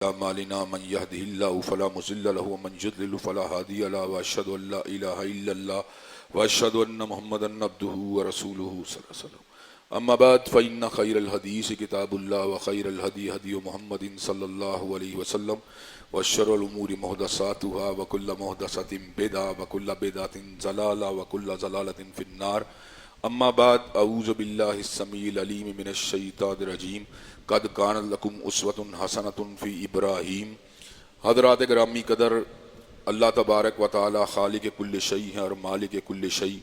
أعمالنا من يهده الله فلا مضل له ومن يضلل فلا هادي له وأشهد أن لا إله إلا الله وأشهد أن محمدا عبده ورسوله صلى الله عليه وسلم. أما بعد فإن خير الحديث كتاب الله وخير الهدي هدي محمد صلى الله عليه وسلم وشر الأمور محدثاتها وكل محدثة بدعة وكل بدعة ضلالة وكل ضلالة في النار. اما بعد اعوذ باللہ السمیع العلیم من الشیطان الرجیم قد کانت لکم اسوۃ حسنۃ فی ابراہیم. حضرات گرامی قدر، اللہ تبارک و تعالی خالق کل شیء ہے اور مالک کل شیء.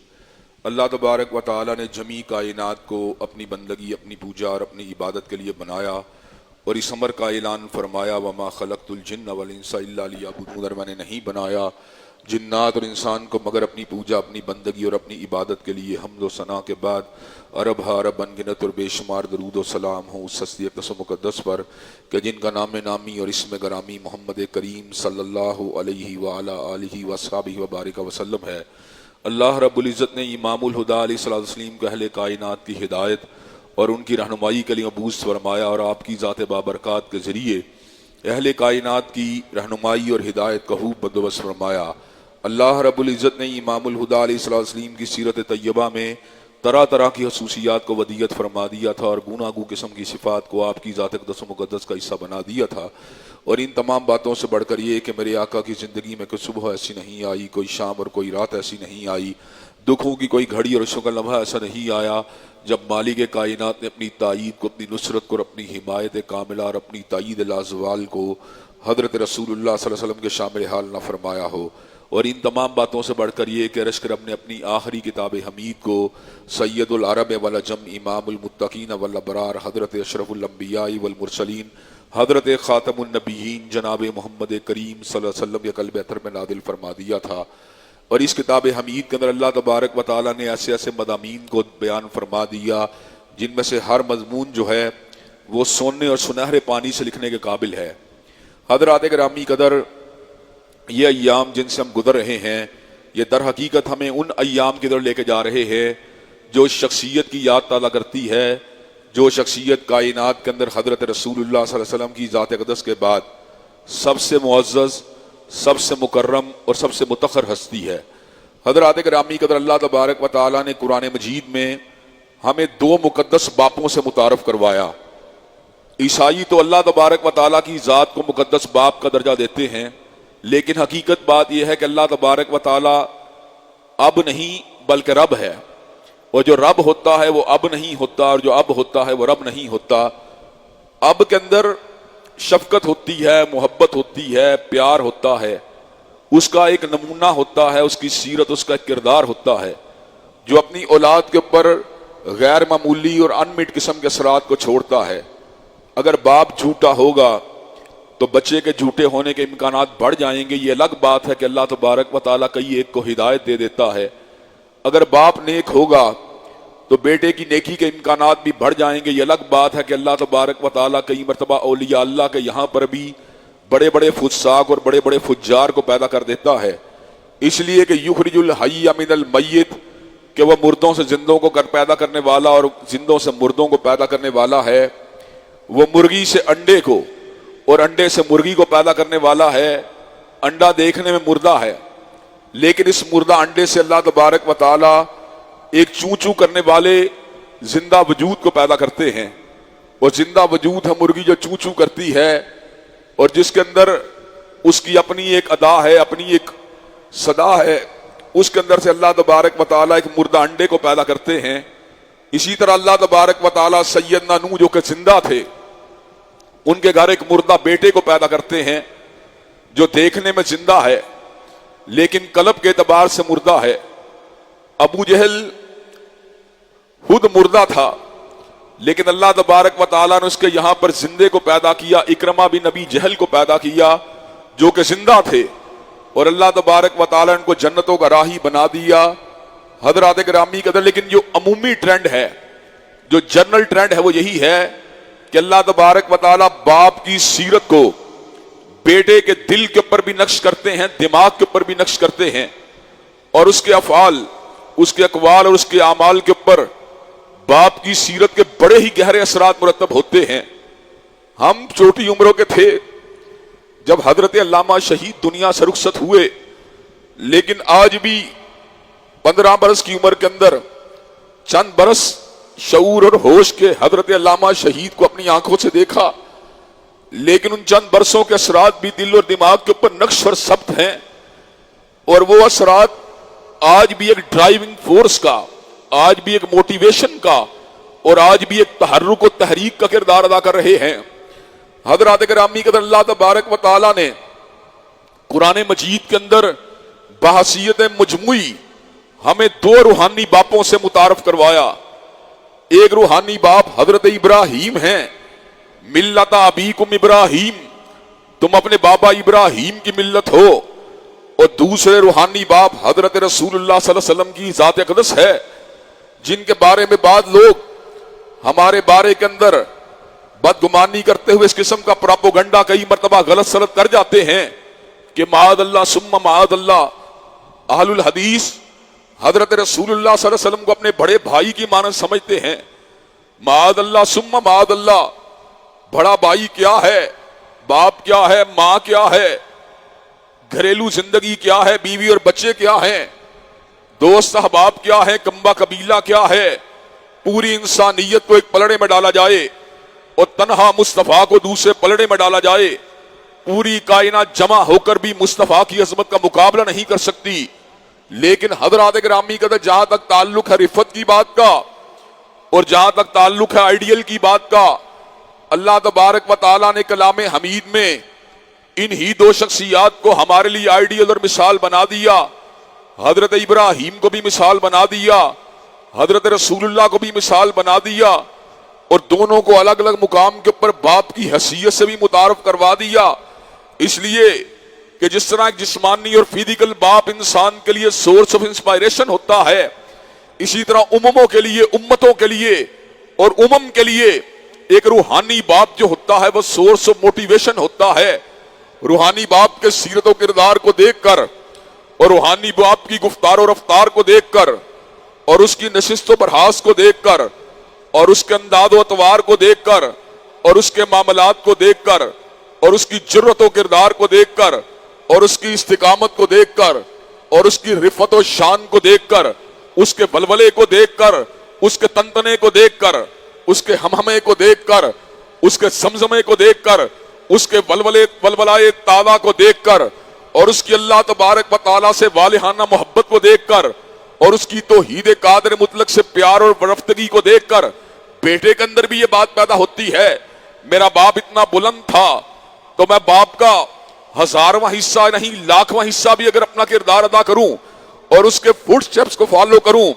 اللہ تبارک و تعالی نے جمیع کائنات کو اپنی بندگی، اپنی پوجا اور اپنی عبادت کے لیے بنایا اور اس امر کا اعلان فرمایا وما خلقت الجن والانس الا لیعبدون، اور میں نے نہیں بنایا جنات اور انسان کو مگر اپنی پوجا، اپنی بندگی اور اپنی عبادت کے لیے. حمد و ثنا کے بعد عرب عرب انگنت اور بے شمار درود و سلام ہوں اس ہستی اقدس و مقدس پر کہ جن کا نام نامی اور اسم گرامی محمد کریم صلی اللہ علیہ وعلی آلہ وصحبہ وبارک وسلم ہے. اللہ رب العزت نے امام الہدیٰ علیہ الصلوۃ والتسلیم کو اہل کائنات کی ہدایت اور ان کی رہنمائی کے لیے مبعوث فرمایا اور آپ کی ذات بابرکات کے ذریعے اہل کائنات کی رہنمائی اور ہدایت کا خوب بندوبست فرمایا. اللہ رب العزت نے امام الہدیٰ علیہ الصلوۃ والتسلیم کی سیرت طیبہ میں طرح طرح کی خصوصیات کو ودیت فرما دیا تھا اور گوناگوں قسم کی صفات کو آپ کی ذات اقدس و مقدس کا حصہ بنا دیا تھا. اور ان تمام باتوں سے بڑھ کر یہ کہ میرے آقا کی زندگی میں کوئی صبح ایسی نہیں آئی، کوئی شام اور کوئی رات ایسی نہیں آئی، دکھوں کی کوئی گھڑی اور عشق کا لمحہ ایسا نہیں آیا جب مالک کائنات نے اپنی تائید کو، اپنی نصرت کو اور اپنی حمایت کاملہ اور اپنی تائید لازوال کو حضرت رسول اللہ صلی اللہ علیہ وسلم کے شامل حال نہ فرمایا ہو. اور ان تمام باتوں سے بڑھ کر یہ کہ عرش رب نے اپنی آخری کتاب حمید کو سید العرب والعجم امام المتقین والابرار حضرت اشرف الانبیاء والمرسلین حضرت خاتم النبیین جناب محمد کریم صلی اللہ علیہ وسلم کے قلب اطہر میں نازل فرما دیا تھا. اور اس کتاب حمید کے اندر اللہ تبارک و تعالیٰ نے ایسے ایسے مضامین کو بیان فرما دیا جن میں سے ہر مضمون جو ہے وہ سونے اور سنہرے پانی سے لکھنے کے قابل ہے. حضرات گرامی قدر، یہ ایام جن سے ہم گزر رہے ہیں یہ در حقیقت ہمیں ان ایام کی طرف لے کے جا رہے ہیں جو شخصیت کی یاد تازہ کرتی ہے، جو شخصیت کائنات کے اندر حضرت رسول اللہ صلی اللہ علیہ وسلم کی ذات اقدس کے بعد سب سے معزز، سب سے مکرم اور سب سے متخر ہستی ہے. حضرات گرامی قدر، اللہ تبارک و تعالیٰ نے قرآن مجید میں ہمیں دو مقدس باپوں سے متعارف کروایا. عیسائی تو اللہ تبارک و تعالیٰ کی ذات کو مقدس باپ کا درجہ دیتے ہیں، لیکن حقیقت بات یہ ہے کہ اللہ تبارک و تعالیٰ اب نہیں بلکہ رب ہے، اور جو رب ہوتا ہے وہ اب نہیں ہوتا، اور جو اب ہوتا ہے وہ رب نہیں ہوتا. اب کے اندر شفقت ہوتی ہے، محبت ہوتی ہے، پیار ہوتا ہے، اس کا ایک نمونہ ہوتا ہے، اس کی سیرت، اس کا ایک کردار ہوتا ہے جو اپنی اولاد کے اوپر غیر معمولی اور انمٹ قسم کے اثرات کو چھوڑتا ہے. اگر باپ جھوٹا ہوگا تو بچے کے جھوٹے ہونے کے امکانات بڑھ جائیں گے. یہ الگ بات ہے کہ اللہ تبارک و تعالیٰ کئی ایک کو ہدایت دے دیتا ہے. اگر باپ نیک ہوگا تو بیٹے کی نیکی کے امکانات بھی بڑھ جائیں گے. یہ الگ بات ہے کہ اللہ تبارک و تعالیٰ کئی مرتبہ اولیاء اللہ کے یہاں پر بھی بڑے بڑے فساق اور بڑے بڑے فجار کو پیدا کر دیتا ہے. اس لیے کہ یخرج الحی من المیت، کہ وہ مردوں سے زندوں کو پیدا کرنے والا اور زندوں سے مردوں کو پیدا کرنے والا ہے. وہ مرغی سے انڈے کو اور انڈے سے مرغی کو پیدا کرنے والا ہے. انڈا دیکھنے میں مردہ ہے، لیکن اس مردہ انڈے سے اللہ تبارک و تعالی ایک چوں چوں کرنے والے زندہ وجود کو پیدا کرتے ہیں. اور زندہ وجود ہے مرغی جو چوں چوں کرتی ہے اور جس کے اندر اس کی اپنی ایک ادا ہے، اپنی ایک صدا ہے. اس کے اندر سے اللہ تبارک و تعالی ایک مردہ انڈے کو پیدا کرتے ہیں. اسی طرح اللہ تبارک و تعالی سیدنا نوح جو کہ زندہ تھے، ان کے گھر ایک مردہ بیٹے کو پیدا کرتے ہیں جو دیکھنے میں زندہ ہے لیکن قلب کے اعتبار سے مردہ ہے. ابو جہل خود مردہ تھا لیکن اللہ تبارک و تعالیٰ نے اس کے یہاں پر زندے کو پیدا کیا. اکرمہ بن ابی جہل کو پیدا کیا جو کہ زندہ تھے، اور اللہ تبارک و تعالیٰ نے ان کو جنتوں کا راہی بنا دیا. حضرات گرامی قدر، لیکن جو عمومی ٹرینڈ ہے، جو جنرل ٹرینڈ ہے، وہ یہی ہے کہ اللہ تبارک و تعالیٰ باپ کی سیرت کو بیٹے کے دل کے اوپر بھی نقش کرتے ہیں، دماغ کے اوپر بھی نقش کرتے ہیں، اور اس کے افعال، اس کے اقوال اور اس کے اعمال کے اوپر باپ کی سیرت کے بڑے ہی گہرے اثرات مرتب ہوتے ہیں. ہم چھوٹی عمروں کے تھے جب حضرت علامہ شہید دنیا سے رخصت ہوئے، لیکن آج بھی 15 برس کی عمر کے اندر چند برس شعور اور ہوش کے حضرت علامہ شہید کو اپنی آنکھوں سے دیکھا، لیکن ان چند برسوں کے اثرات بھی دل اور دماغ کے اوپر نقش اور ثبت ہیں، اور وہ اثرات آج بھی ایک ڈرائیونگ فورس کا، آج بھی ایک موٹیویشن کا، اور آج بھی ایک تحرک و تحریک کا کردار ادا کر رہے ہیں۔ حضرات گرامی قدر، اللہ تبارک و تعالی نے قرآن مجید کے اندر بحیثیت مجموعی ہمیں 2 روحانی باپوں سے متعارف کروایا۔ ایک روحانی باپ حضرت ابراہیم ہیں، ملت ابیکم ابراہیم، تم اپنے بابا ابراہیم کی ملت ہو، اور دوسرے روحانی باپ حضرت رسول اللہ صلی اللہ علیہ وسلم کی ذات اقدس ہے، جن کے بارے میں بعض لوگ ہمارے بارے کے اندر بدگمانی کرتے ہوئے اس قسم کا پراپوگنڈا کئی مرتبہ غلط سلط کر جاتے ہیں کہ معاذ اللہ ثم معاذ اللہ، اہل الحدیث حضرت رسول اللہ صلی اللہ علیہ وسلم کو اپنے بڑے بھائی کی مانند سمجھتے ہیں۔ معاذ اللہ ثم معاذ اللہ، بڑا بھائی کیا ہے، باپ کیا ہے، ماں کیا ہے، گھریلو زندگی کیا ہے، بیوی اور بچے کیا ہیں، دوست احباب کیا ہے، کمبا قبیلہ کیا ہے، پوری انسانیت کو ایک پلڑے میں ڈالا جائے اور تنہا مصطفیٰ کو دوسرے پلڑے میں ڈالا جائے، پوری کائنات جمع ہو کر بھی مصطفیٰ کی عظمت کا مقابلہ نہیں کر سکتی۔ لیکن حضرات گرامی کا جہاں تک تعلق ہے رفت کی بات کا، اور جہاں تک تعلق ہے آئیڈیل کی بات کا، اللہ تبارک و تعالیٰ نے کلام حمید میں انہی 2 شخصیات کو ہمارے لیے آئیڈیل اور مثال بنا دیا۔ حضرت ابراہیم کو بھی مثال بنا دیا، حضرت رسول اللہ کو بھی مثال بنا دیا، اور دونوں کو الگ الگ مقام کے اوپر باپ کی حیثیت سے بھی متعارف کروا دیا۔ اس لیے کہ جس طرح ایک جسمانی اور فزیکل باپ انسان کے لیے سورس آف انسپائریشن ہوتا ہے، اسی طرح امموں کے لیے، امتوں کے لیے اور کے لیے ایک روحانی باپ جو ہوتا ہے وہ سورس آف موٹیویشن ہوتا ہے۔ روحانی باپ کے سیرت و کردار کو دیکھ کر، اور روحانی باپ کی گفتار و رفتار کو دیکھ کر، اور اس کی نشست و برخاست کو دیکھ کر، اور اس کے انداز و اطوار کو دیکھ کر، اور اس کے معاملات کو دیکھ کر، اور اس کی جرت و کردار کو دیکھ کر، اور اس کی استقامت کو دیکھ کر، اور اس کی رفت و شان کو دیکھ کر، اس کے ولولے کو دیکھ کر، اس کے تنتنے کو دیکھ کر، اس کے ہمہمے کو دیکھ کر، اس کے زمزمے کو دیکھ کر، اس کے ولولائے تازہ کو دیکھ کر، اور اس کی اللہ تبارک و تعالیٰ سے والہانہ محبت کو دیکھ کر، اور اس کی توحید قادر مطلق سے پیار اور ورفتگی کو دیکھ کر بیٹے کے اندر بھی یہ بات پیدا ہوتی ہے، میرا باپ اتنا بلند تھا تو میں باپ کا 1000واں حصہ نہیں 1,00,000واں حصہ بھی اگر اپنا کردار ادا کروں اور اس کے فٹ سٹیپس کو فالو کروں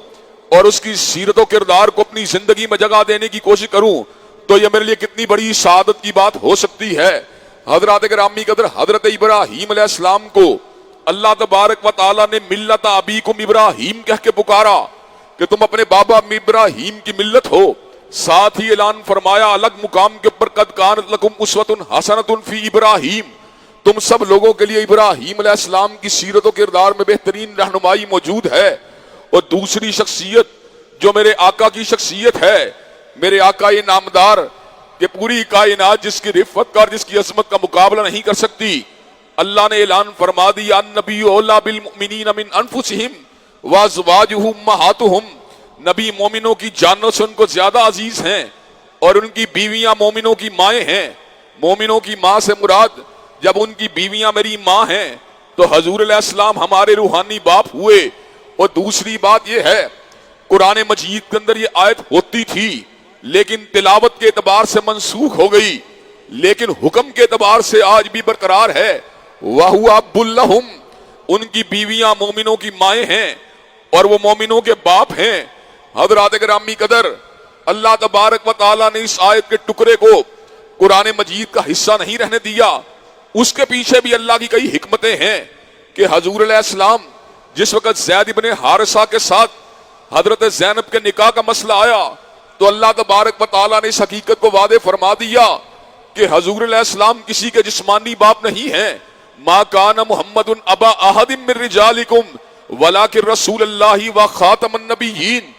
اور اس کی سیرت و کردار کو اپنی زندگی میں جگہ دینے کی کوشش کروں تو یہ میرے لیے کتنی بڑی سعادت کی بات ہو سکتی ہے۔ حضرات گرامی قدر، حضرت ابراہیم علیہ السلام کو اللہ تبارک و تعالیٰ نے ملت ابیکم ابراہیم کہہ کے پکارا کہ تم اپنے بابا ابراہیم کی ملت ہو، ساتھ ہی اعلان فرمایا الگ مقام کے اوپر قد کانت لکم اسوۃ حسنۃ فی ابراہیم، تم سب لوگوں کے لیے ابراہیم علیہ السلام کی سیرت و کردار میں بہترین رہنمائی موجود ہے۔ اور دوسری شخصیت جو میرے آقا کی شخصیت ہے، میرے آقا یہ نامدار کہ پوری کائنات جس کی رفت کا اور جس کی عظمت کا مقابلہ نہیں کر سکتی، اللہ نے اعلان فرما دیا النبی اولیٰ بالمؤمنین من انفسہم وازواجہ امہاتہم، نبی مومنوں کی جانوں سے ان کو زیادہ عزیز ہیں اور ان کی بیویاں مومنوں کی مائیں ہیں۔ مومنوں کی ماں سے مراد جب ان کی بیویاں میری ماں ہیں تو حضور علیہ السلام ہمارے روحانی باپ ہوئے۔ اور دوسری بات یہ ہے، قرآن مجید کے اندر یہ آیت ہوتی تھی لیکن تلاوت کے اعتبار سے منسوخ ہو گئی، لیکن حکم کے اعتبار سے آج بھی برقرار ہے۔ وَهُوَ أَبٌّ لَّهُمْ، ان کی بیویاں مومنوں کی مائیں ہیں اور وہ مومنوں کے باپ ہیں۔ حضرات گرامی قدر، اللہ تبارک و تعالیٰ نے اس آیت کے ٹکڑے کو قرآن مجید کا حصہ نہیں رہنے دیا، اس کے پیچھے بھی اللہ کی کئی حکمتیں ہیں کہ حضور علیہ السلام جس وقت زید ابن حارثہ کے ساتھ حضرت زینب کے نکاح کا مسئلہ آیا تو اللہ تبارک و تعالیٰ نے اس حقیقت کو واضح فرما دیا کہ حضور علیہ السلام کسی کے جسمانی باپ نہیں ہیں۔ ما کان محمد ابا احد من رجالکم ولکن رسول اللہ و خاتم النبیین،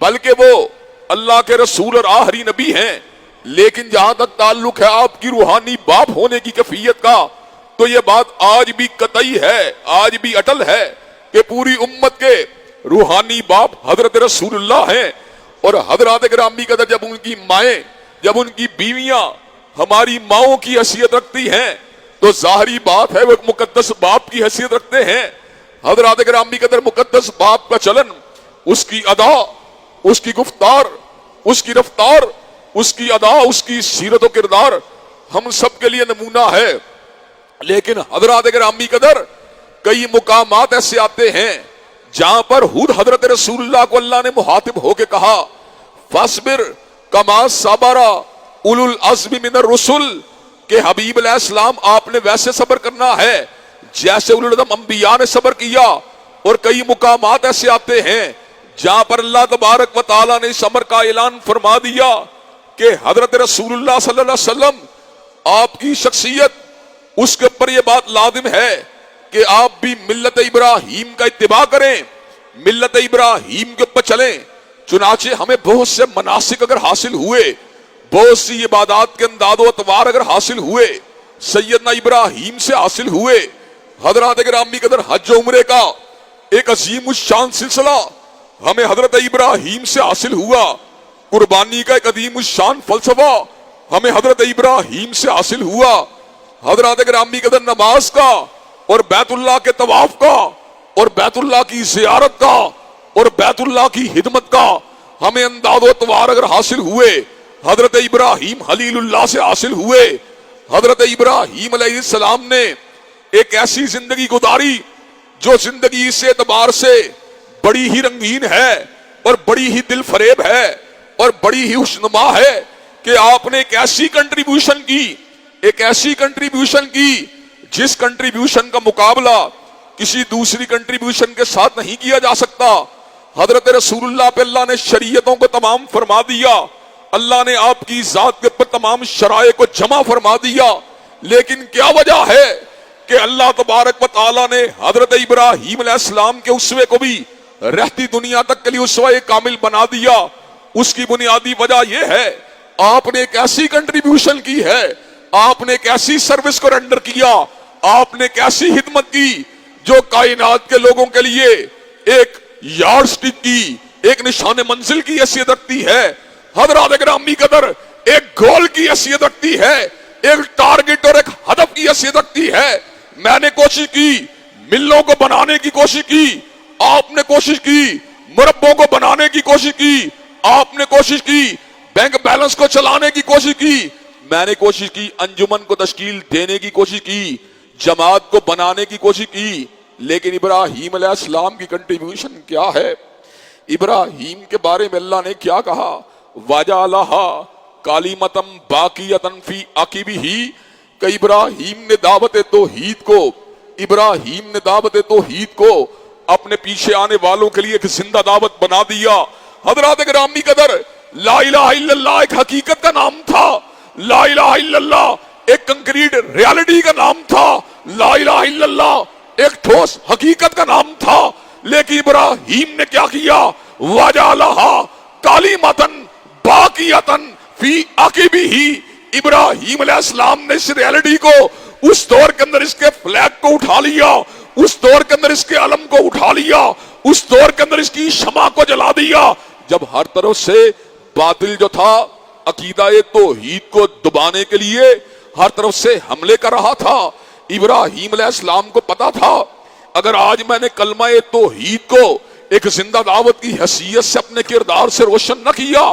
بلکہ وہ اللہ کے رسول اور آخری نبی ہیں۔ لیکن جہاں تک تعلق ہے آپ کی روحانی باپ ہونے کی کیفیت کا تو یہ بات آج بھی قطعی ہے، آج بھی اٹل ہے کہ پوری امت کے روحانی باپ حضرت رسول اللہ ہیں، اور حضرات گرامی قدر جب ان کی مائیں، جب ان کی بیویاں ہماری ماؤں کی حیثیت رکھتی ہیں تو ظاہری بات ہے وہ ایک مقدس باپ کی حیثیت رکھتے ہیں۔ حضرات گرامی قدر مقدس باپ کا چلن، اس کی ادا، اس کی گفتار، اس کی رفتار، اس کی ادا، اس کی سیرت و کردار ہم سب کے لیے نمونہ ہے۔ لیکن حضرات گرامی قدر کئی مقامات ایسے آتے ہیں جہاں پر خود حضرت رسول اللہ کو اللہ نے مخاطب ہو کے کہا فاصبر کما صبر اولو العزم من الرسل، کہ حبیب علیہ السلام آپ نے ویسے صبر کرنا ہے جیسے اولو العزم انبیاء نے صبر کیا۔ اور کئی مقامات ایسے آتے ہیں جہاں پر اللہ تبارک و تعالیٰ نے اس امر کا اعلان فرما دیا کہ حضرت رسول اللہ صلی اللہ علیہ وسلم آپ کی شخصیت، اس کے اوپر یہ بات لازم ہے کہ آپ بھی ملت ابراہیم کا اتباع کریں، ملت ابراہیم کے اوپر چلیں۔ چنانچہ ہمیں بہت سے مناسک اگر حاصل ہوئے، بہت سی عبادات کے انداز و اطوار اگر حاصل ہوئے، سیدنا ابراہیم سے حاصل ہوئے۔ حضرات گرامی قدر حج و عمرے کا ایک عظیم الشان سلسلہ ہمیں حضرت ابراہیم سے حاصل ہوا، قربانی کا ایک عظیم الشان فلسفہ ہمیں حضرت ابراہیم سے حاصل ہوا، حضرات گرامی قدر نماز کا اور بیت اللہ کے طواف کا اور بیت اللہ کی زیارت کا اور بیت اللہ کی خدمت کا ہمیں انداز و اطوار اگر حاصل ہوئے، حضرت ابراہیم خلیل اللہ سے حاصل ہوئے۔ حضرت ابراہیم علیہ السلام نے ایک ایسی زندگی گزاری جو زندگی اس اعتبار سے بڑی ہی رنگین ہے اور بڑی ہی دل فریب ہے اور بڑی ہی خوشنما ہے کہ آپ نے ایک ایسی کنٹریبیوشن کی، ایک ایسی کنٹریبیوشن کی جس کنٹریبیوشن کا مقابلہ کسی دوسری کنٹریبیوشن کے ساتھ نہیں کیا جا سکتا۔ حضرت رسول اللہ پہ اللہ نے شریعتوں کو تمام فرما دیا، اللہ نے آپ کی ذات کے پر تمام شرائع کو جمع فرما دیا، لیکن کیا وجہ ہے کہ اللہ تبارک و تعالیٰ نے حضرت ابراہیم علیہ السلام کے اسوے کو بھی رہتی دنیا تک کے لیے اسوہ کامل بنا دیا؟ اس کی بنیادی وجہ یہ ہے آپ نے ایک ایسی کنٹریبیوشن کی ہے، آپ نے ایک ایسی سروس کو رینڈر کیا، آپ نے ایک ایسی خدمت کی جو کائنات کے لوگوں کے لیے ایک یارڈ سٹک کی، ایک نشان منزل کی حیثیت رکھتی ہے، حضرات گرامی قدر ایک گول کی حیثیت رکھتی ہے، ایک ٹارگٹ اور ایک ہدف کی حیثیت رکھتی ہے۔ میں نے کوشش کی ملوں کو بنانے کی کوشش کی، آپ نے کوشش کی مربوں کو بنانے کی کوشش کی، آپ نے کوشش کی بینک بیلنس کو چلانے کی کوشش کی، میں نے کوشش کی انجمن کو تشکیل دینے کی کوشش کی، جماعت کو بنانے کی کوشش کی، لیکن ابراہیم علیہ السلام کی کنٹریبیوشن کیا ہے؟ ابراہیم کے بارے میں اللہ نے کیا کہا؟ وَجَعَلَهَا کَلِمَةً بَاقِيَةً فِي عَقِبِهِ، کہ ابراہیم نے دعوت توحید کو، ابراہیم نے دعوت توحید کو اپنے پیچھے آنے والوں کے لیے ایک زندہ دعوت بنا دیا۔ حضرات گرامی قدر لا الہ الا اللہ ایک حقیقت کا نام تھا، لا الہ الا اللہ ایک کنکریٹ ریالٹی کا نام تھا، لا الہ الا اللہ ایک ٹھوس حقیقت کا نام تھا، لیکن ابراہیم نے کیا کیا؟ وَجَعَلَهَا کَلِمَةً بَاقِيَةً فِي عَقِبِهِ، ابراہیم علیہ السلام نے اس ریالٹی کو، اس دور کے اندر اس کے فلیگ کو اٹھا لیا، اس دور کے اندر اس کے علم کو اٹھا لیا، اس دور کے اندر اس کی شمع کو جلا دیا، جب ہر طرف سے باطل جو تھا عقیدہ توحید کو دبانے کے لیے ہر طرف سے حملے کر رہا تھا۔ ابراہیم علیہ السلام کو پتا تھا اگر آج میں نے کلمہ توحید کو ایک زندہ دعوت کی حیثیت سے اپنے کردار سے روشن نہ کیا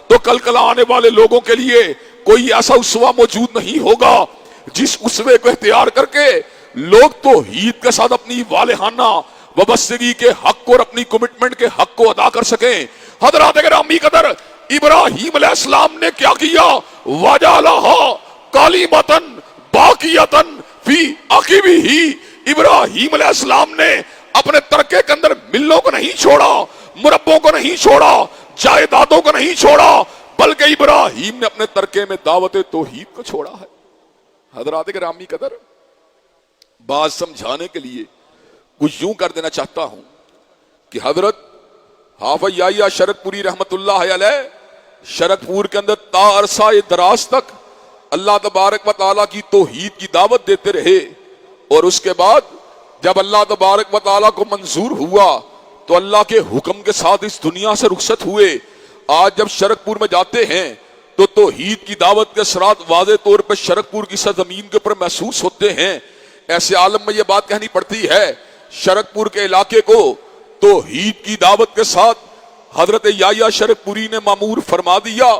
تو کل کل آنے والے لوگوں کے لیے کوئی ایسا اسوہ موجود نہیں ہوگا جس اسوے کو اختیار کر کے لوگ توحید کے ساتھ اپنی والہانہ وابستگی کے حق کو اور اپنی کمٹمنٹ کے حق کو ادا کر سکیں۔ حضرات گرامی قدر ابراہیم علیہ السلام نے کیا کیا؟ وَجَعَلَهَا کَلِمَةً بَاقِيَةً فِي عَقِبِهِ، ابراہیم علیہ السلام نے اپنے ترکے کے اندر ملوں کو نہیں چھوڑا، مربوں کو نہیں چھوڑا، جائیدادوں کو نہیں چھوڑا، بلکہ ابراہیم نے اپنے ترکے میں دعوت توحید کو چھوڑا ہے۔ حضرات گرامی قدر بات سمجھانے کے لیے کچھ یوں کر دینا چاہتا ہوں کہ حضرت حافظ یحییٰ شرک پوری رحمت اللہ علیہ شرک پور کے اندر تا عرصہ دراز تک اللہ تبارک و تعالیٰ کی توحید کی دعوت دیتے رہے، اور اس کے بعد جب اللہ تبارک و تعالیٰ کو منظور ہوا تو اللہ کے حکم کے ساتھ اس دنیا سے رخصت ہوئے۔ آج جب شرک پور میں جاتے ہیں تو توحید کی دعوت کے اثرات واضح طور پر شرک پور کی سرزمین کے اوپر محسوس ہوتے ہیں۔ ایسے عالم میں یہ بات کہنی پڑتی ہے، شرک پور کے علاقے کو توحید کی دعوت کے ساتھ حضرت یحییٰ شرک پوری نے معمور فرما دیا۔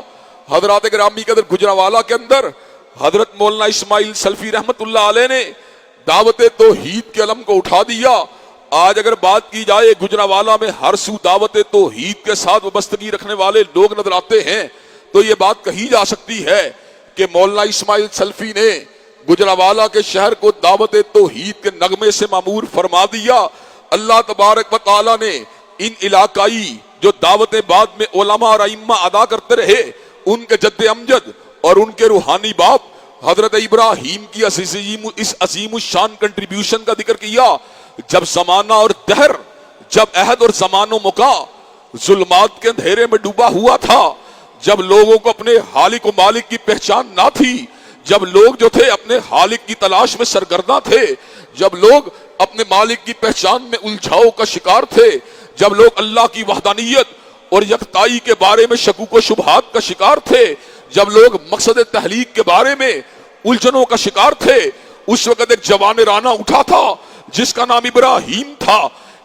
حضرات گرامی قدر گجرانوالہ کے اندر حضرت مولانا اسماعیل سلفی رحمت اللہ علیہ نے دعوت توحید کے علم کو اٹھا دیا۔ آج اگر بات کی جائے گجرانوالہ میں ہر سو دعوت توحید کے ساتھ وابستگی رکھنے والے لوگ نظر آتے ہیں، تو یہ بات کہی جا سکتی ہے کہ مولانا اسماعیل سلفی نے گجرانوالہ کے شہر کو دعوت توحید کے نغمے سے معمور فرما دیا۔ اللہ تبارک و تعالیٰ نے ان علاقائی جو دعوتیں بعد میں علماء اور ائمہ ادا کرتے رہے، ان کے جد امجد اور ان کے روحانی باپ حضرت ابراہیم کی اس عظیم الشان کنٹریبیوشن کا ذکر کیا۔ جب زمانہ اور دہر، جب عہد اور زمان و مکا ظلمات کے اندھیرے میں ڈوبا ہوا تھا، جب لوگوں کو اپنے خالق و مالک کی پہچان نہ تھی، جب لوگ جو تھے اپنے خالق کی تلاش میں سرگرداں تھے، جب لوگ اپنے مالک کی پہچان میں الجھاؤ کا شکار تھے، جب لوگ اللہ کی وحدانیت اور یکتائی کے بارے میں شکوک و شبہات کا شکار تھے، جب لوگ مقصد تحلیق کے بارے میں الجھنوں کا شکار تھے، اس وقت ایک جوان رانا اٹھا تھا جس کا نام ابراہیم تھا۔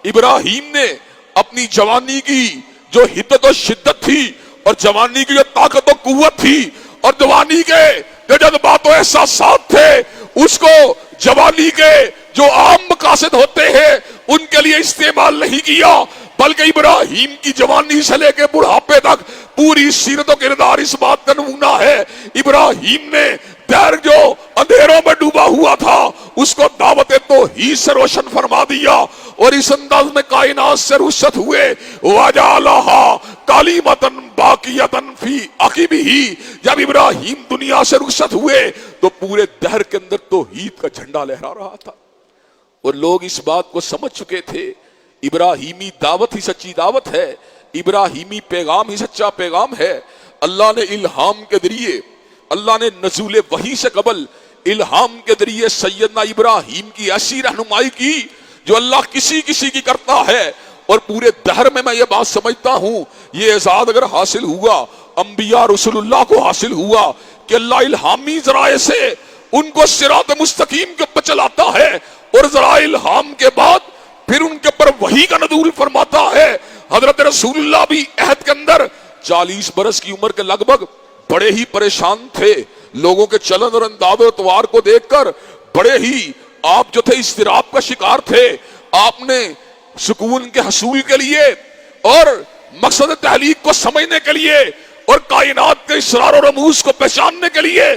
ابراہیم نے اپنی جوانی کی جو حدت و شدت تھی اور جوانی کی جو طاقت و قوت تھی اور جوانی کے جو جذبات و احساسات تھے، اس کو جوانی کے جو عام مقاصد ہوتے ہیں ان کے لیے استعمال نہیں کیا، بلکہ ابراہیم کی جوانی سے لے کے بڑھاپے تک پوری سیرت و کردار اس بات کا نمونہ ہے۔ ابراہیم نے دہر جو اندھیروں میں ڈوبا ہوا تھا اس کو دعوت توحید سے روشن فرما دیا، اور اس انداز میں کائنات سے رخصت ہوئے۔ وَجَعَلَهَا كَلِمَةً بَاقِيَةً فِي عَقِبِهِ۔ جب ابراہیم دنیا سے رخصت ہوئے تو پورے دہر کے اندر توحید کا جھنڈا لہرا رہا تھا، اور لوگ اس بات کو سمجھ چکے تھے ابراہیمی دعوت ہی سچی دعوت ہے، ابراہیمی پیغام ہی سچا پیغام ہے۔ اللہ نے الہام کے ذریعے، اللہ نے نزول وحی سے قبل الہام کے ذریعے سیدنا ابراہیم کی ایسی رہنمائی کی جو اللہ کسی کسی کی کرتا ہے، اور پورے دہر میں یہ بات سمجھتا ہوں یہ اعزاز اگر حاصل ہوا، انبیاء رسول اللہ کو حاصل ہوا کہ اللہ الہامی ذرائع سے ان کو صراط مستقیم کے اوپر چلاتا ہے، اور ذرائع الہام کے بعد پھر ان کے اوپر وحی کا نزول فرماتا ہے۔ حضرت رسول اللہ بھی عہد کے اندر 40 برس کی عمر کے لگ بھگ بڑے ہی پریشان تھے، لوگوں کے چلن اور انداز و اطوار کو دیکھ کر بڑے ہی آپ جو تھے اضطراب کا شکار تھے۔ آپ نے سکون کے حصول کے لیے اور مقصد تحلیق کو سمجھنے کے لیے اور کائنات کے اسرار و رموز کو پہچاننے کے لیے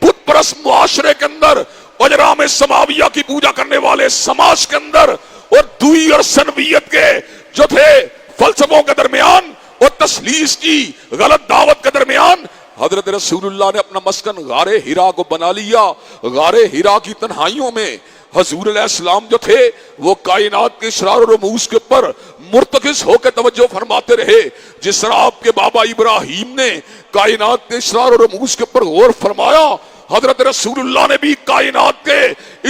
بت پرست معاشرے کے اندر، اجرام سماویہ کی پوجا کرنے والے سماج کے اندر، اور دوئی اور سنویت کے جو تھے فلسفوں کے درمیان اور تسلیس کی غلط دعوت کے درمیان حضرت رسول اللہ نے اپنا مسکن غار ہرا کو بنا لیا۔ غار ہرا کی تنہائیوں میں حضور علیہ السلام جو تھے وہ کائنات کے اسرار و رموز کے اوپر مرتکز ہو کے توجہ فرماتے رہے، جس طرح آپ کے بابا ابراہیم نے کائنات کے اسرار و رموز کے اوپر غور فرمایا، حضرت رسول اللہ نے بھی کائنات کے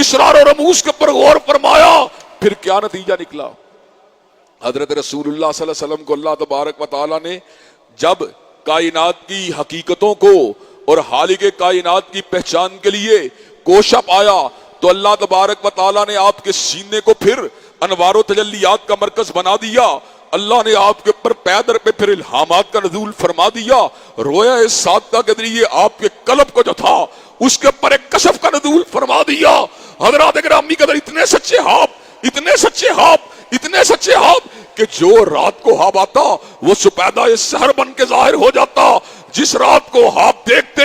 اسرار و رموز کے اوپر غور فرمایا۔ پھر کیا نتیجہ نکلا؟ حضرت رسول اللہ صلی اللہ علیہ وسلم کو اللہ تبارک و تعالی نے جب کائنات کی حقیقتوں کو اور خالق کائنات کی پہچان کے لیے کوشاں پایا تو اللہ تبارک و تعالی نے آپ کے سینے کو پھر انوار و تجلیات کا مرکز بنا دیا۔ اللہ نے آپ کے اوپر پیدر پہ پھر الہامات کا نزول فرما دیا۔ رویا صادقہ کے ذریعے آپ کے قلب کو جو تھا اس کے اوپر ایک کشف کا نزول فرما دیا۔ حضرات گرامی قدر اتنے سچے خواب، اتنے سچے خواب، اتنے سچے خواب کہ جو رات کو خواب آتا وہ سپیدہ سحر بن کے ظاہر ہو جاتا۔ جس رات کو خواب دیکھتے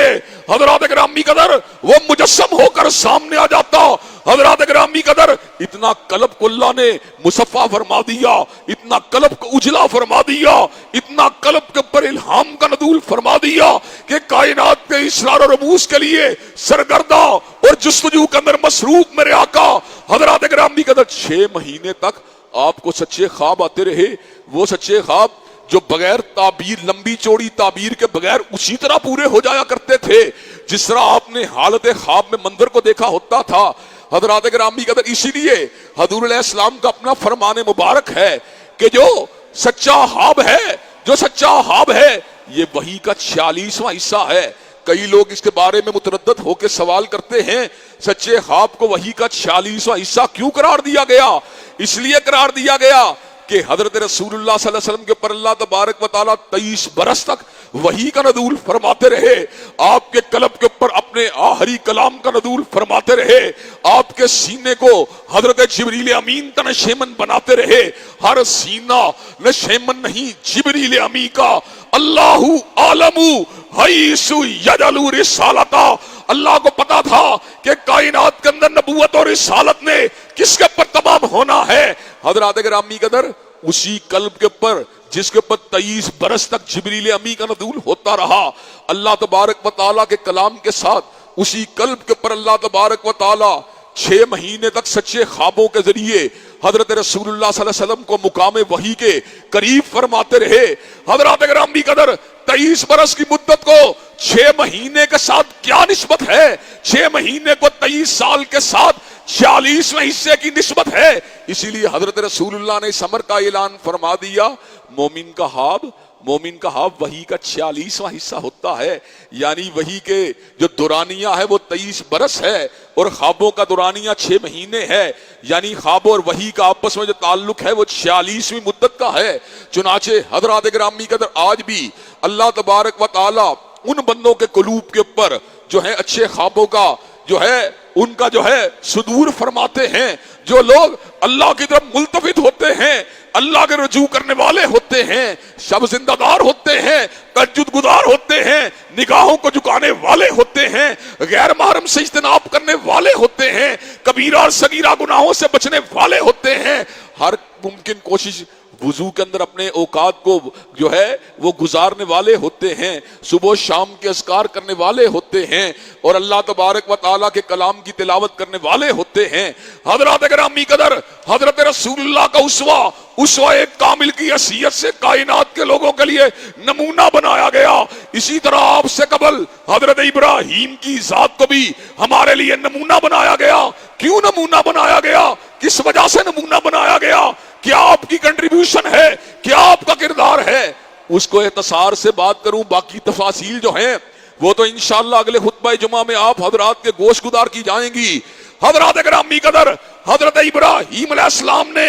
حضرات گرامی قدر وہ مجسم ہو کر سامنے آ جاتا۔ حضرات گرامی قدر اتنا قلب کو اللہ نے مصفا فرما دیا، اتنا قلب کو اجلا فرما دیا، اتنا قلب کے اوپر الہام کا نزول فرما دیا کہ کائنات کے اسرار و رموز کے لیے سرگردہ اور جستجو کے اندر مصروف میرے آقا حضرات گرامی قدر 6 مہینے تک آپ کو سچے خواب آتے رہے۔ وہ سچے خواب جو بغیر تعبیر، لمبی چوڑی تعبیر کے بغیر اسی طرح پورے ہو جایا کرتے تھے جس طرح آپ نے حالت خواب میں منظر کو دیکھا ہوتا تھا۔ حضرات گرامی قدر اسی لیے حضور علیہ السلام کا اپنا فرمان مبارک ہے کہ جو سچا خواب ہے یہ وحی کا 46واں حصہ ہے. کئی لوگ اس کے بارے میں متردد ہو کے سوال کرتے ہیں سچے خواب کو وحی کا 46واں حصہ کیوں قرار دیا گیا؟ اس لیے قرار دیا گیا کہ حضرت رسول اللہ صلی اللہ علیہ وسلم کے پر اللہ تبارک و تعالیٰ 23 برس تک وحی کا نزول فرماتے رہے. آپ کے قلب کے اوپر اپنے آخری کلام کا نزول فرماتے رہے. آپ کے سینے کو حضرت جبریل امین کا نشیمن بناتے رہے. ہر سینہ نشیمن نہیں جبریل امین کا. اللہ عالم حیث یجعل رسالتا. اللہ کو پتا تھا کہ کائنات کے اندر نبوت اور رسالت نے کس کے اوپر تمام ہونا ہے. حضرات گرامی قدر اسی قلب کے اوپر جس کے اوپر 23 برس تک جبریل امی کا نزول ہوتا رہا، اللہ تبارک و تعالیٰ کے کلام کے ساتھ اسی قلب کے اوپر اللہ تبارک و تعالیٰ 6 مہینے تک سچے خوابوں کے ذریعے حضرت رسول اللہ صلی اللہ علیہ وسلم کو مقام وحی کے قریب فرماتے رہے. حضرات گرامی قدر 23 برس کی مدت کو 6 مہینے کے ساتھ کیا نسبت ہے؟ 6 مہینے کو 23 سال کے ساتھ 46ویں حصے کی نسبت ہے. اسی لیے حضرت رسول اللہ نے سمر کا اعلان فرما دیا مومن کا خواب وحی کا 46واں حصہ ہوتا ہے. یعنی وحی کے جو دورانیہ ہے وہ 23 برس ہے اور خوابوں کا دورانیہ 6 مہینے ہے. یعنی خواب اور وحی کا آپس میں جو تعلق ہے وہ 46ویں مدت کا ہے. چنانچہ حضرات گرامی قدر آج بھی اللہ تبارک و تعالی ان بندوں کے قلوب کے اوپر جو ہے اچھے خوابوں کا جو ہے ان کا جو ہے صدور فرماتے ہیں. جو لوگ اللہ کی طرف ملتفت ہوتے ہیں، اللہ کے رجوع کرنے والے ہوتے ہیں، شب زندہ دار ہوتے ہیں، تہجد گزار ہوتے ہیں، نگاہوں کو جھکانے والے ہوتے ہیں، غیر محرم سے اجتناب کرنے والے ہوتے ہیں، کبیرہ اور صغیرہ گناہوں سے بچنے والے ہوتے ہیں، ہر ممکن کوشش وضو کے اندر اپنے اوقات کو جو ہے وہ گزارنے والے ہوتے ہیں، صبح و شام کے اذکار کرنے والے ہوتے ہیں اور اللہ تبارک و تعالیٰ کے کلام کی تلاوت کرنے والے ہوتے ہیں. حضرات گرامی قدر حضرت رسول اللہ کا اسوہ ایک کامل کی حیثیت سے کائنات کے لوگوں کے لیے نمونہ بنایا گیا. اسی طرح آپ سے قبل حضرت ابراہیم کی ذات کو بھی ہمارے لیے نمونہ بنایا گیا. کیوں نمونہ بنایا گیا؟ کس وجہ سے نمونہ بنایا گیا؟ کیا آپ کی کنٹریبیوشن ہے؟ کیا آپ کا کردار ہے؟ اس کو اختصار سے بات کروں، باقی تفاصیل جو ہیں وہ تو انشاءاللہ اگلے خطبہ جمعہ میں آپ حضرات کے گوش گدار کی جائیں گی. حضرات گرامی قدر حضرت ابراہیم علیہ السلام نے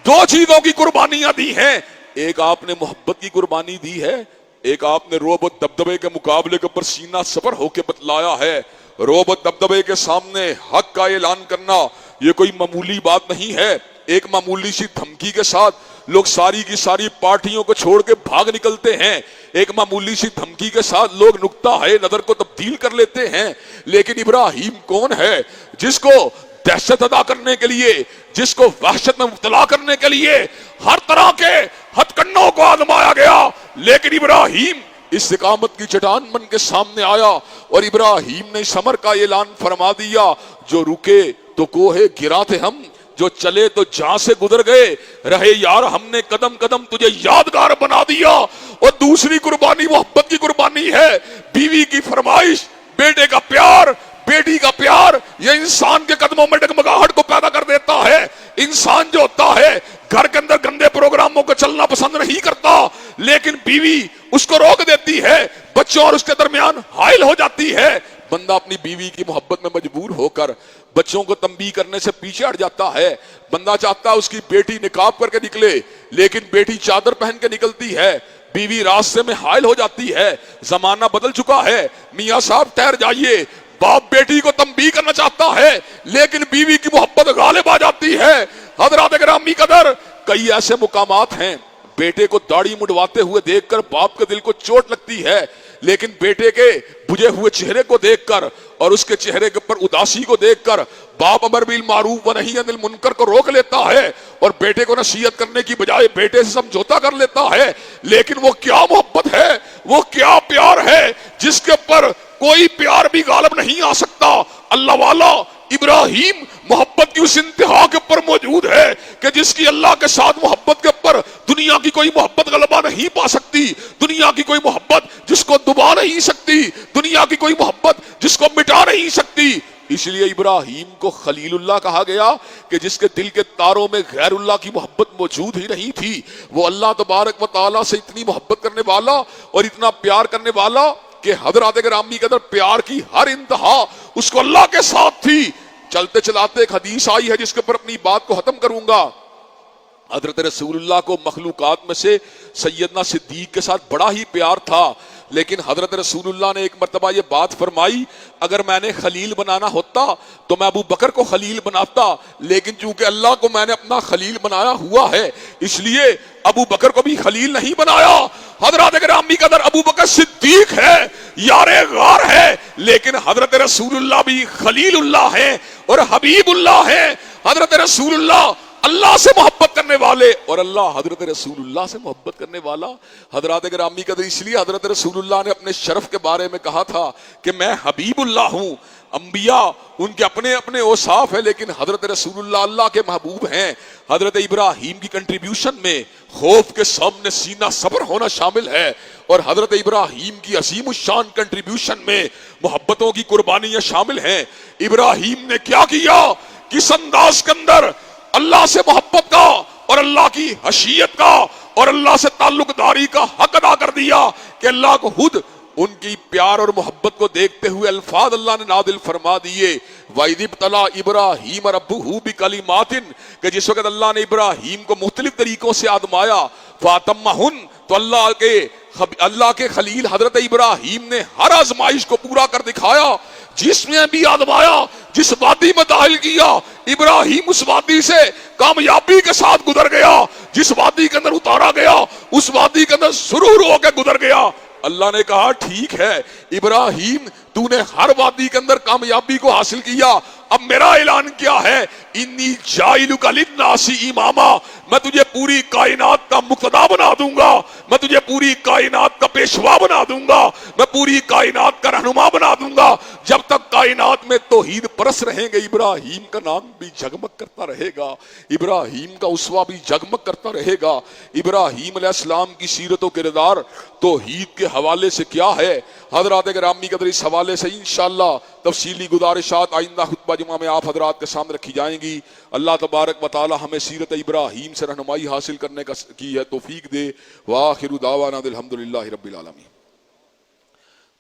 2 چیزوں کی قربانیاں دی ہیں. ایک آپ نے محبت کی قربانی دی ہے، ایک آپ نے رعب و دبدبے کے مقابلے کے اوپر سینہ سپر ہو کے بتلایا ہے. رعب و دبدبے کے سامنے حق کا اعلان کرنا یہ کوئی معمولی بات نہیں ہے. ایک معمولی سی دھمکی کے ساتھ لوگ ساری کی ساری پارٹیوں کو چھوڑ کے بھاگ نکلتے ہیں. ایک معمولی سی دھمکی کے ساتھ لوگ نقطہ ہے نظر کو تبدیل کر لیتے ہیں. لیکن ابراہیم کون ہے جس کو دہشت ادا کرنے کے لیے، جس کو وحشت میں مبتلا کرنے کے لیے ہر طرح کے ہتھ کنوں کو آزمایا گیا، لیکن ابراہیم استقامت کی چٹان بن کے سامنے آیا اور ابراہیم نے سمر کا اعلان فرما دیا. جو رکے تو کوہ گرا تھے ہم، جو چلے تو جہاں سے گزر گئے، رہے یار ہم نے قدم قدم تجھے یادگار بنا دیا. اور دوسری قربانی محبت کی قربانی ہے. بیوی کی فرمائش، بیٹے کا پیار، بیٹی کا پیار، یہ انسان کے قدموں میں ڈگمگاہٹ کو پیدا کر دیتا ہے. انسان جو ہوتا ہے گھر کے اندر گندے پروگراموں کو چلنا پسند نہیں کرتا، لیکن بیوی اس کو روک دیتی ہے، بچوں اور اس کے درمیان حائل ہو جاتی ہے. بندہ اپنی بیوی کی محبت میں مجبور ہو کر بچوں کو تنبیہ کرنے سے پیچھے ہٹ جاتا ہے. بندہ چاہتا ہے اس کی بیٹی نقاب کر کے نکلے، لیکن بیٹی چادر پہن کے نکلتی ہے. بیوی راستے میں حائل ہو جاتی ہے. زمانہ بدل چکا ہے، میاں صاحب ٹھہر جائیے. باپ بیٹی کو تنبیہ کرنا چاہتا ہے، لیکن بیوی کی محبت غالب آ جاتی ہے. حضرات گرامی قدر کئی ایسے مقامات ہیں بیٹے کو داڑھی مڈواتے ہوئے دیکھ کر باپ کے دل کو چوٹ لگتی ہے، لیکن بیٹے کے بجھے ہوئے چہرے کو دیکھ کر اور اس کے چہرے کے اوپر اداسی کو دیکھ کر باپ امر بالمعروف و نہی عن المنکر کو روک لیتا ہے اور بیٹے کو نصیحت کرنے کی بجائے بیٹے سے سمجھوتا کر لیتا ہے. لیکن وہ کیا محبت ہے، وہ کیا پیار ہے جس کے اوپر کوئی پیار بھی غالب نہیں آ سکتا. اللہ والا ابراہیم محبت کی اس انتہا کے اوپر موجود ہے کہ جس کی اللہ کے ساتھ محبت کے اوپر دنیا کی کوئی محبت غلبہ نہیں پا سکتی. دنیا کی کوئی محبت جس کو دبا نہیں سکتی، دنیا کی کوئی محبت جس کو مٹا نہیں سکتی. اس لیے ابراہیم کو خلیل اللہ کہا گیا کہ جس کے دل کے تاروں میں غیر اللہ کی محبت موجود ہی نہیں تھی. وہ اللہ تبارک و تعالیٰ سے اتنی محبت کرنے والا اور اتنا پیار کرنے والا کہ حضرات گرامی کے اندر پیار کی ہر انتہا اس کو اللہ کے ساتھ تھی. چلتے چلاتے ایک حدیث آئی ہے جس کے اوپر اپنی بات کو ختم کروں گا. حضرت رسول اللہ کو مخلوقات میں سے سیدنا صدیق کے ساتھ بڑا ہی پیار تھا، لیکن حضرت رسول اللہ نے ایک مرتبہ یہ بات فرمائی، اگر میں نے خلیل بنانا ہوتا تو میں ابو بکر کو خلیل بناتا، لیکن چونکہ اللہ کو میں نے اپنا خلیل بنایا ہوا ہے اس لیے ابو بکر کو بھی خلیل نہیں بنایا. حضرات گرامی کا در ابو بکر صدیق ہے، یار غار ہے، لیکن حضرت رسول اللہ بھی خلیل اللہ ہے اور حبیب اللہ ہے. حضرت رسول اللہ اللہ سے محبت کرنے والے اور اللہ حضرت رسول اللہ سے محبت کرنے والا. حضرات گرامی قدر اس لیے حضرت رسول اللہ نے اپنے شرف کے بارے میں کہا تھا کہ میں حبیب اللہ ہوں. انبیاء ان کے اپنے اپنے اوصاف ہیں، لیکن حضرت رسول اللہ اللہ کے محبوب ہیں. حضرت ابراہیم کی کنٹریبیوشن میں خوف کے سامنے سینہ صبر ہونا شامل ہے، اور حضرت ابراہیم کی عظیم الشان کنٹریبیوشن میں محبتوں کی قربانیاں شامل ہیں. ابراہیم نے کیا کیا، کس انداز کے اندر اللہ سے محبت کا اور اللہ کی حشیت کا اور اللہ سے تعلق داری کا حق ادا کر دیا کہ اللہ کو خود ان کی پیار اور محبت کو دیکھتے ہوئے الفاظ اللہ نے نازل فرما دیے. وَإِذِ ابْتَلَىٰ إِبْرَاهِيمَ رَبُّهُ بِكَلِمَاتٍ کہ جس وقت اللہ نے ابراہیم کو مختلف طریقوں سے آزمایا، فَأَتَمَّهُنَّ تو اللہ کے خلیل حضرت ابراہیم نے ہر آزمائش کو پورا کر دکھایا. جس میں بھی آزمایا، جس وادی میں داخل کیا، ابراہیم اس وادی سے کامیابی کے ساتھ گزر گیا. جس وادی کے اندر اتارا گیا اس وادی کے اندر سرور ہو کے گزر گیا. اللہ نے کہا ٹھیک ہے ابراہیم، تو نے ہر وادی کے اندر کامیابی کو حاصل کیا، اب میرا اعلان کیا ہے، انی جاعلک للناس اماما، میں تجھے پوری کائنات کا مقتدا بنا دوں گا، میں تجھے پوری کائنات کا پیشوا بنا دوں گا، میں پوری کائنات کا رہنما بنا دوں گا. جب تک کائنات میں توحید پرست رہیں گے ابراہیم کا نام بھی جگمگ کرتا رہے گا، ابراہیم کا اسوہ بھی جگمگ کرتا رہے گا. ابراہیم علیہ السلام کی سیرت و کردار توحید کے حوالے سے کیا ہے، حضرات گرامی قدر اس حوالے سے انشاءاللہ تفصیلی گزارشات آئندہ خطبہ جمعہ میں آپ حضرات کے سامنے رکھی جائیں گی. اللہ تبارک و تعالی ہمیں سیرت ابراہیم سے رہنمائی حاصل کرنے کی ہے توفیق دے. وآخر دعوانا الحمدللہ رب العالمین.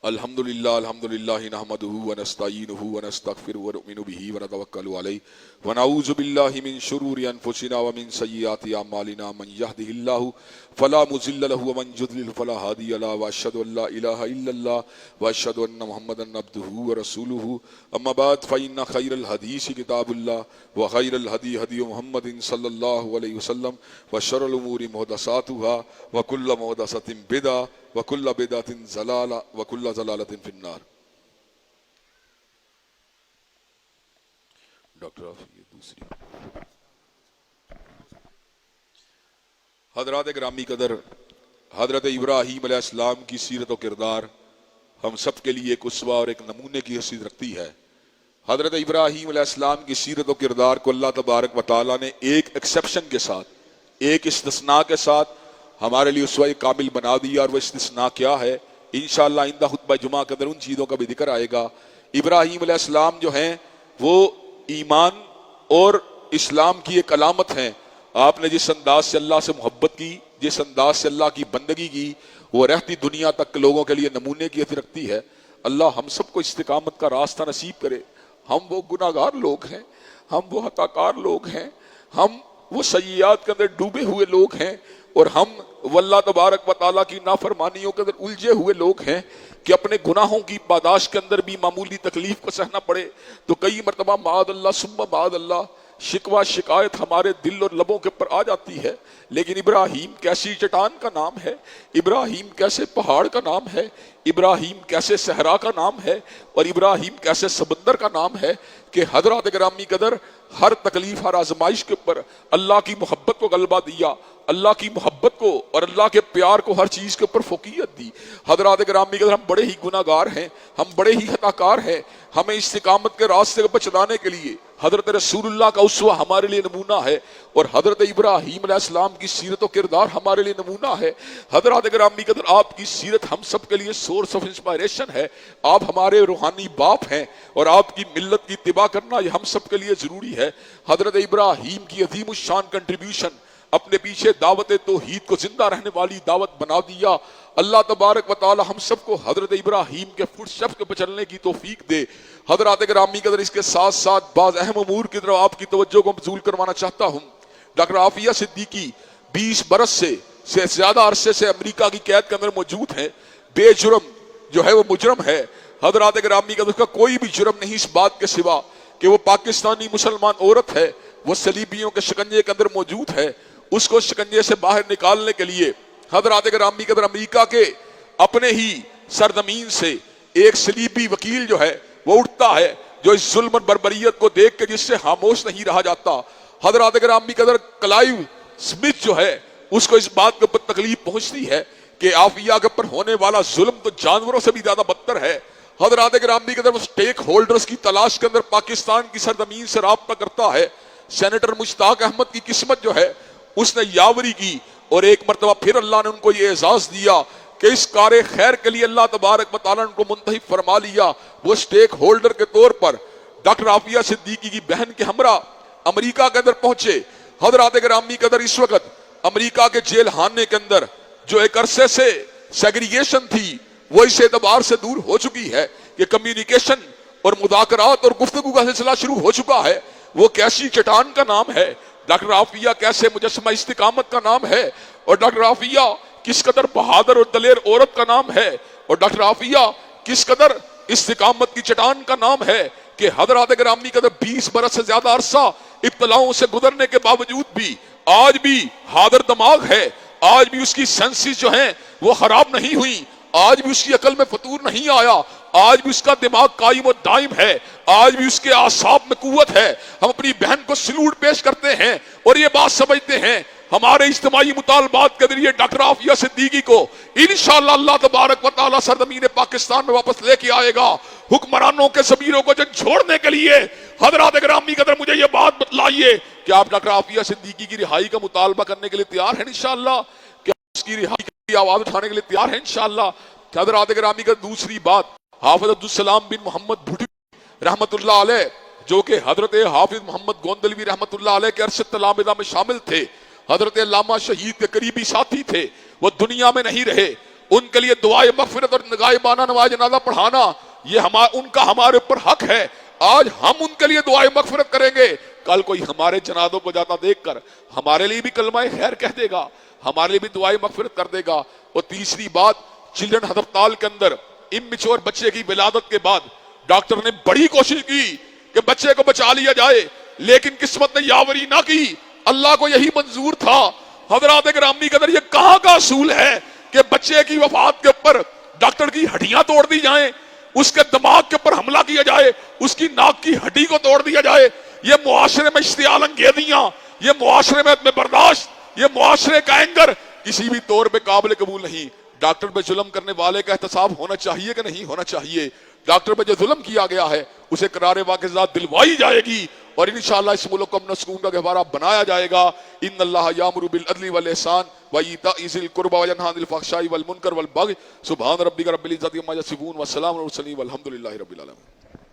الحمدللہ نحمده ونستعینه ونستغفره ونؤمن به ونتوکل علیہ ونعوذ باللہ من شرور انفسنا ومن سیئات اعمالنا. من یهده اللہ فلا مضل له ومن یضلل فلا هادی له واشهد ان لا اله الا الله واشهد ان محمدا عبده ورسوله. اما بعد فإن خیر الحدیث کتاب اللہ وخیر الهدی هدی محمد صلی اللہ علیہ وسلم وشر الامور محدثاتها وکل محدثۃ بدعۃ وکل بدعۃ ضلالہ وکل ضلالۃ فی النار. ڈاکٹر یہ دوسری حضرات گرامی قدر، حضرت ابراہیم علیہ السلام کی سیرت و کردار ہم سب کے لیے ایک اسوہ اور ایک نمونے کی حیثیت رکھتی ہے. حضرت ابراہیم علیہ السلام کی سیرت و کردار کو اللہ تبارک و تعالیٰ نے ایک ایکسیپشن کے ساتھ، ایک استثناء کے ساتھ ہمارے لیے اسوہ کامل بنا دیا، اور وہ استثناء کیا ہے انشاءاللہ آئندہ خطبہ جمعہ کے اندر ان چیزوں کا بھی ذکر آئے گا. ابراہیم علیہ السلام جو ہیں وہ ایمان اور اسلام کی ایک علامت ہیں. آپ نے جس انداز سے اللہ سے محبت کی، جس انداز سے اللہ کی بندگی کی، وہ رہتی دنیا تک لوگوں کے لیے نمونے کی حیثیت رکھتی ہے. اللہ ہم سب کو استقامت کا راستہ نصیب کرے. ہم وہ گناہگار لوگ ہیں، ہم وہ خطا کار لوگ ہیں، ہم وہ سیئات کے اندر ڈوبے ہوئے لوگ ہیں، اور ہم واللہ تبارک و تعالیٰ کی نافرمانیوں کے اندر الجھے ہوئے لوگ ہیں کہ اپنے گناہوں کی پاداش کے اندر بھی معمولی تکلیف کو سہنا پڑے تو کئی مرتبہ معاذ اللہ ثم معاذ اللہ شکوہ شکایت ہمارے دل اور لبوں کے اوپر آ جاتی ہے. لیکن ابراہیم کیسی چٹان کا نام ہے، ابراہیم کیسے پہاڑ کا نام ہے، ابراہیم کیسے صحرا کا نام ہے، اور ابراہیم کیسے سمندر کا نام ہے کہ حضرات گرامی قدر ہر تکلیف، ہر آزمائش کے اوپر اللہ کی محبت کو غلبہ دیا، اللہ کی محبت کو اور اللہ کے پیار کو ہر چیز کے اوپر فوقیت دی. حضرات گرامی قدر ہم بڑے ہی گناہگار ہیں، ہم بڑے ہی خطا کار ہیں. ہمیں استقامت کے راستے کو چلانے کے لیے حضرت رسول اللہ کا اسوہ ہمارے لیے نمونہ ہے، اور حضرت ابراہیم علیہ السلام کی سیرت و کردار ہمارے لیے نمونہ ہے۔ حضرات گرامی قدر، آپ کی سیرت ہم سب کے لیے سورس آف انسپائریشن ہے۔ آپ ہمارے روحانی باپ ہیں، اور آپ کی ملت کی اتباع کرنا یہ ہم سب کے لیے ضروری ہے۔ حضرت ابراہیم کی عظیم الشان کنٹریبیوشن اپنے پیچھے دعوت توحید کو زندہ رہنے والی دعوت بنا دیا۔ اللہ تبارک و تعالی ہم سب کو حضرت ابراہیم کے فٹ اسٹیپس پہ چلنے کی توفیق دے۔ حضرات گرامی قدر، اس کے ساتھ ساتھ بعض اہم امور کی طرف آپ کی توجہ کو مبذول کروانا چاہتا ہوں۔ ڈاکٹر عافیہ صدیقی 20 برس سے زیادہ عرصے سے امریکہ کی قید کے اندر موجود ہیں۔ بے جرم جو ہے وہ مجرم ہے۔ حضرات گرامی قدر، اس کا کوئی بھی جرم نہیں اس بات کے سوا کہ وہ پاکستانی مسلمان عورت ہے، وہ صلیبیوں کے شکنجے کے اندر موجود ہے۔ اس کو شکنجے سے باہر نکالنے کے لیے حضرات گرامی قدر امریکہ کے اپنے ہی سرزمین سے ایک صلیبی وکیل جو ہے وہ اٹھتا ہے، جو اس ظلم اور بربریت کو دیکھ کے جس سے خاموش نہیں رہا جاتا۔ حضرات گرامی قدر کلائیو سمتھ جو ہے اس کو اس بات کے اوپر تکلیف پہنچتی ہے کہ عافیہ کے اوپر ہونے والا ظلم تو جانوروں سے بھی زیادہ بدتر ہے۔ حضرات گرامی قدر وہ سٹیک ہولڈرز کی تلاش کے اندر پاکستان کی سرزمین سے رابطہ کرتا ہے۔ سینیٹر مشتاق احمد کی قسمت جو ہے اس نے یاوری کی، اور ایک مرتبہ پھر اللہ نے ان کو یہ اعزاز دیا کہ اس کار خیر کے لیے اللہ تبارک و تعالیٰ نے ان کو منتخب فرما لیا۔ وہ سٹیک ہولڈر کے طور پر ڈاکٹر عافیہ صدیقی کی بہن کے ہمراہ امریکہ کے اندر پہنچے۔ حضرات گرامی قدر، اس وقت امریکہ کے جیل خانے کے اندر جو ایک عرصے سے سیگریگیشن تھی وہ اس اعتبار سے دور ہو چکی ہے کہ کمیونیکیشن اور مذاکرات اور گفتگو کا سلسلہ شروع ہو چکا ہے۔ وہ کیسی چٹان کا نام ہے، ڈاکٹر عافیہ کیسے مجسمہ استقامت کا نام ہے، اور ڈاکٹر عافیہ کس قدر بہادر اور دلیر عورت کا نام ہے، اور ڈاکٹر عافیہ کس قدر استقامت کی چٹان کا نام ہے کہ حضرات گرامی قدر 20 برس سے زیادہ عرصہ ابتلاؤں سے گزرنے کے باوجود بھی آج بھی حاضر دماغ ہے، آج بھی اس کی سینسز جو ہیں وہ خراب نہیں ہوئی، آج بھی اس کی عقل میں فطور نہیں آیا، آج بھی اس کا دماغ قائم و دائم ہے، آج بھی اس کے اعصاب میں قوت ہے۔ ہم اپنی بہن کو سلوٹ پیش کرتے ہیں اور یہ بات سمجھتے ہیں ہمارے اجتماعی مطالبات کے ذریعے ڈاکٹر عافیہ صدیقی کو انشاءاللہ اللہ تبارک و تعالی سرزمین پاکستان میں واپس لے کے آئے گا۔ حکمرانوں کے ضمیروں کو جھنجھوڑنے کے لیے حضرات گرامی قدر مجھے یہ بات بتلائیے کہ آپ ڈاکٹر عافیہ صدیقی کی رہائی کا مطالبہ کرنے کے لیے تیار ہیں انشاءاللہ، کہ اس کی رہائی کی آواز اٹھانے کے لیے تیار ہیں انشاءاللہ۔ حضرات گرامی قدر، دوسری بات، حافظ عبدالسلام بن محمد بھٹوی رحمت اللہ علیہ، جو کہ حضرت حافظ محمد گوندلوی رحمت اللہ علیہ کے ارشد تلامذہ میں شامل تھے، حضرت علامہ شہید کے قریبی ساتھی تھے، وہ دنیا میں نہیں رہے۔ ان کے لیے دعائے مغفرت اور نگائبانہ نماز جنازہ پڑھانا یہ ان کا ہمارے اوپر حق ہے۔ آج ہم ان کے لیے دعائے مغفرت کریں گے، کل کوئی ہمارے جنازوں کو جاتا دیکھ کر ہمارے لیے بھی کلمہ خیر کہہ دے گا، ہمارے لیے بھی دعائے مغفرت کر دے گا۔ اور تیسری بات، چلڈرن ہسپتال کے اندر امچور بچے کی ولادت کے بعد ڈاکٹر نے بڑی کوشش کی کہ بچے کو بچا لیا جائے، لیکن قسمت نے یاوری نہ کی۔ اللہ کو یہی منظور تھا۔ حضرات گرامی قدر، یہ کہاں کا اصول ہے کہ بچے کی وفات کے اوپر ڈاکٹر کی ہڈیاں توڑ دی جائیں، اس کے دماغ کے اوپر حملہ کیا جائے، اس کی ناک کی ہڈی کو توڑ دیا جائے؟ یہ معاشرے میں اشتعال انگیزیاں، یہ معاشرے میں عدم برداشت، یہ معاشرے کا اینگر کسی بھی طور پہ قابل قبول نہیں۔ ڈاکٹر پہ ظلم کرنے والے کا احتساب ہونا چاہیے کہ نہیں ہونا چاہیے؟ ڈاکٹر پہ جو ظلم کیا گیا ہے اسے قرار واقعات دلوائی جائے گی، اور انشاءاللہ اس ملک کو امن سکون کا گہوارہ بنایا جائے گا۔ ان اللہ یامر بالعدل والاحسان وایتاء ذی القربى وینہی عن الفحشاء والمنکر والبغی سبحان ربک رب العزۃ عما یصفون وسلام علی المرسلین والحمد للہ رب العالمین۔